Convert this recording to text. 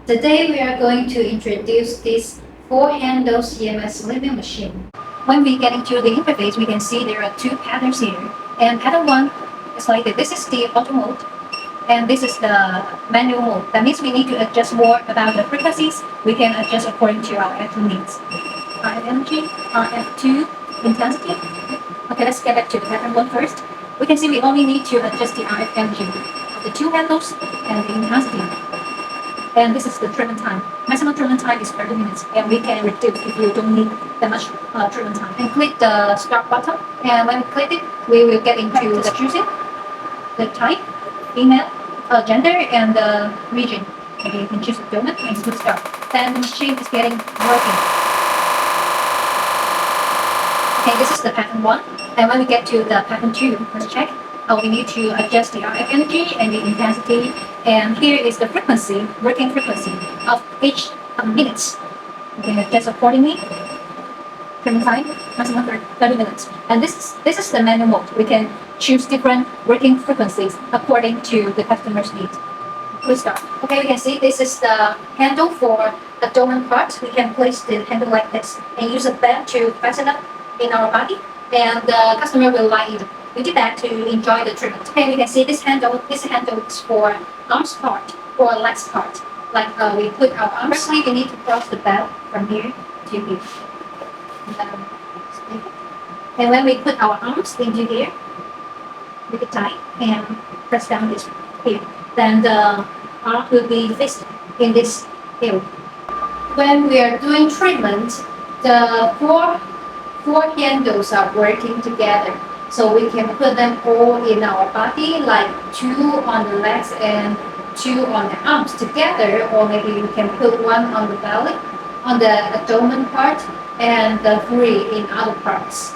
Today we are going to introduce this 4-handles EMS slimming machine. When we get into the interface, we can see there are two patterns here. And pattern 1 is like this. This is the auto mode, and this is the manual mode. That means we need to adjust more about the frequencies. We can adjust according to our actual needs. RF energy, RF2 intensity. Okay, let's get back to the pattern 1 first. We can see we only need to adjust the RF energy of the two handles and the intensity. And this is the treatment time. Maximum treatment time is 30 minutes, and we can reduce if you don't need that much treatment time. And click the start button, and when we click it, we will get into the choosing, the type, email, gender, and the region. Maybe you can choose the domain and click start. Then the machine is getting working. Okay, this is the pattern 1. And when we get to the pattern 2, let's check. We need to adjust the RF energy and the intensity. And here is the frequency, working frequency of each minutes. We can adjust accordingly. Treatment time, maximum 30 minutes. And this is the manual mode. We can choose different working frequencies according to the customer's needs. Please start. Okay, we can see this is the handle for the domain part. We can place the handle like this and use a band to fasten up in our body, and the customer will like it. We did that to enjoy the treatment. Okay, we can see this handle is for arms part or legs part. Like we put our arms. Firstly, we need to cross the belt from here to here. And when we put our arms into here, make it tight and press down this here. Then the arm will be fixed in this area. When we are doing treatment, the four handles are working together. So we can put them all in our body, like 2 on the legs and 2 on the arms together, or maybe you can put 1 on the belly, on the abdomen part, and the 3 in other parts.